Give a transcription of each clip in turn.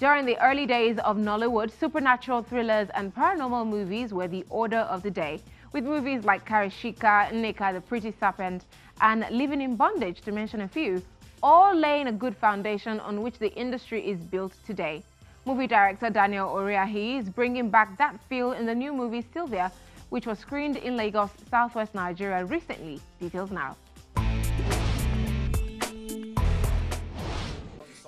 During the early days of Nollywood, supernatural thrillers and paranormal movies were the order of the day, with movies like Karishika, Nneka the Pretty Serpent, and Living in Bondage, to mention a few, all laying a good foundation on which the industry is built today. Movie director Daniel Oriahi is bringing back that feel in the new movie SYLVIA, which was screened in Lagos, southwest Nigeria recently. Details now.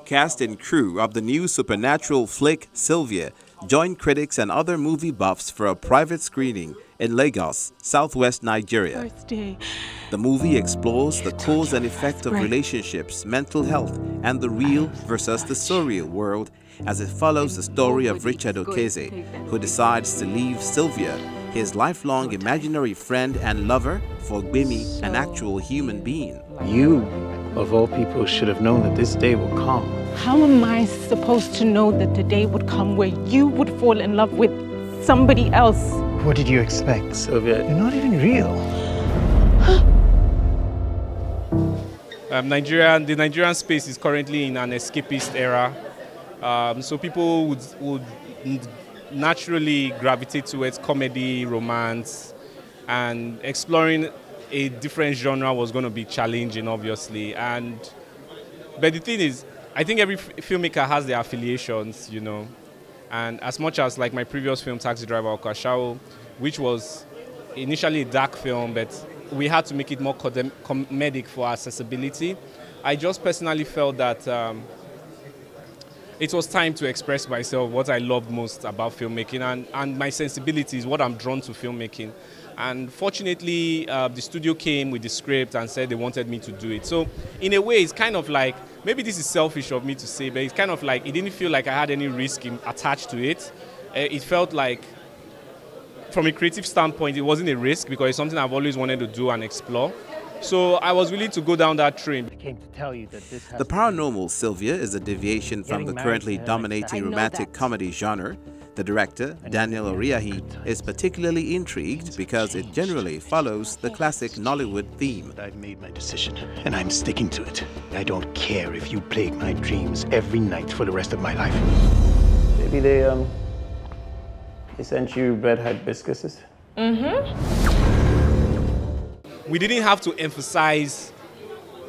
Cast and crew of the new supernatural flick SYLVIA joined critics and other movie buffs for a private screening in Lagos, southwest Nigeria. The movie explores the cause and effect of relationships, mental health, and the real versus the surreal world, as it follows the story of Richard Okeze, who decides to leave Sylvia, his lifelong imaginary friend and lover, for Gbemi, an actual human being. You, of all people, should have known that this day will come. How am I supposed to know that the day would come where you would fall in love with somebody else? What did you expect, Sylvia? You're not even real. The Nigerian space is currently in an escapist era. So people would naturally gravitate towards comedy, romance, and exploring a different genre was going to be challenging, obviously. But the thing is, I think every filmmaker has their affiliations, you know. And as much as like my previous film, Taxi Driver Okashawo, which was initially a dark film, but we had to make it more comedic for accessibility, I just personally felt that it was time to express myself, what I loved most about filmmaking, and my sensibilities, what I'm drawn to filmmaking. And fortunately, the studio came with the script and said they wanted me to do it. So in a way, it's kind of like, maybe this is selfish of me to say, but it's kind of like, it didn't feel like I had any risk attached to it. It felt like, from a creative standpoint, it wasn't a risk because it's something I've always wanted to do and explore. So I was willing to go down that train. I came to tell you that this The paranormal SYLVIA is a deviation from the currently dominating romantic comedy genre. The director, Daniel Oriahi, is particularly intrigued because it generally follows the classic Nollywood theme. I've made my decision, and I'm sticking to it. I don't care if you plague my dreams every night for the rest of my life. Maybe they sent you red hibiscuses? We didn't have to emphasize,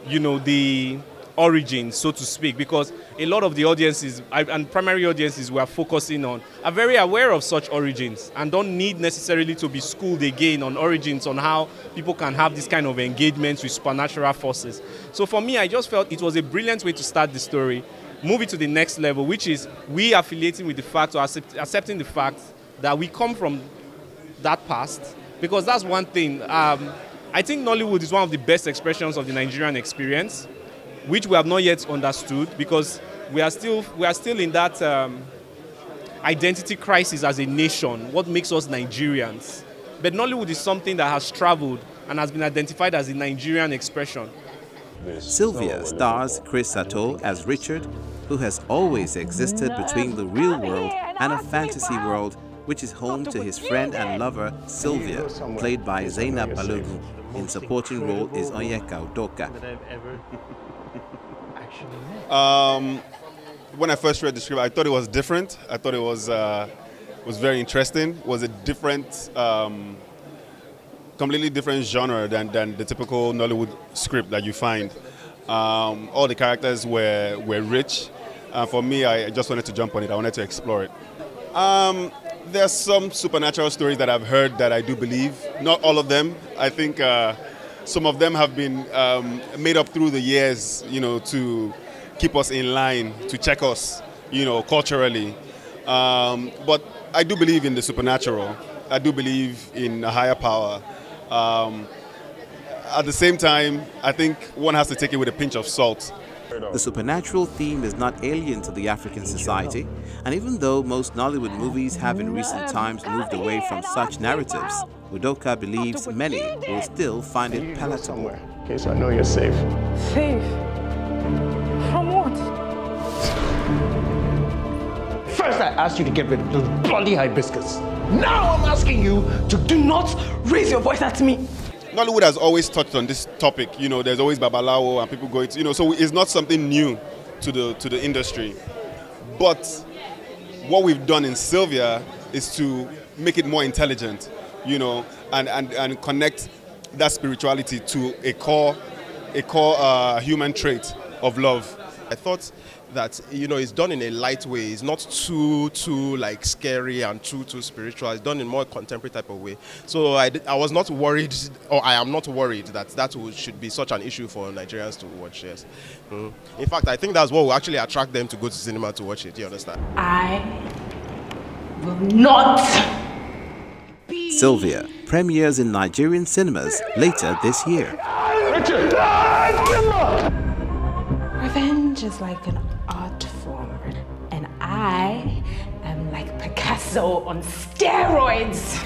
you know, the origin, so to speak, because a lot of the audiences and primary audiences we're focusing on are very aware of such origins and don't need necessarily to be schooled again on origins, on how people can have this kind of engagement with supernatural forces. So for me, I just felt it was a brilliant way to start the story, move it to the next level, which is we affiliating with the fact, or accepting the fact that we come from that past, because that's one thing. I think Nollywood is one of the best expressions of the Nigerian experience, which we have not yet understood, because we are still in that identity crisis as a nation. What makes us Nigerians? But Nollywood is something that has traveled and has been identified as a Nigerian expression. SYLVIA stars Chris Sato as Richard, who has always existed between the real world and a fantasy world, which is home to his friend and lover Sylvia, played by Zainab Balogun. In supporting role is Onyeka Udoka. When I first read the script, I thought it was different. I thought it was very interesting. It was a different, completely different genre than the typical Nollywood script that you find. All the characters were rich. For me, I just wanted to jump on it. I wanted to explore it. There's some supernatural stories that I've heard that I do believe. Not all of them. I think some of them have been made up through the years, you know, to keep us in line, to check us, you know, culturally. But I do believe in the supernatural. I do believe in a higher power. At the same time, I think one has to take it with a pinch of salt. The supernatural theme is not alien to the African society, and even though most Nollywood movies have in recent times moved away from such narratives, Udoka believes many will still find it palatable. Okay, so I know you're safe. Safe? From what? First I asked you to get rid of those bloody hibiscus. Now I'm asking you to do not raise your voice at me. Nollywood has always touched on this topic. You know, there's always Babalawo and people going to, you know, so it's not something new to the industry. But what we've done in Sylvia is to make it more intelligent, you know, and connect that spirituality to a core human trait of love. I thought that, you know, it's done in a light way. It's not too like scary and too spiritual. It's done in a more contemporary type of way. So I was not worried, or I am not worried that should be such an issue for Nigerians to watch. Yes. In fact, I think that's what will actually attract them to go to cinema to watch it. You understand? I will not. Sylvia premieres in Nigerian cinemas later this year. Revenge is like an art form, and I am like Picasso on steroids.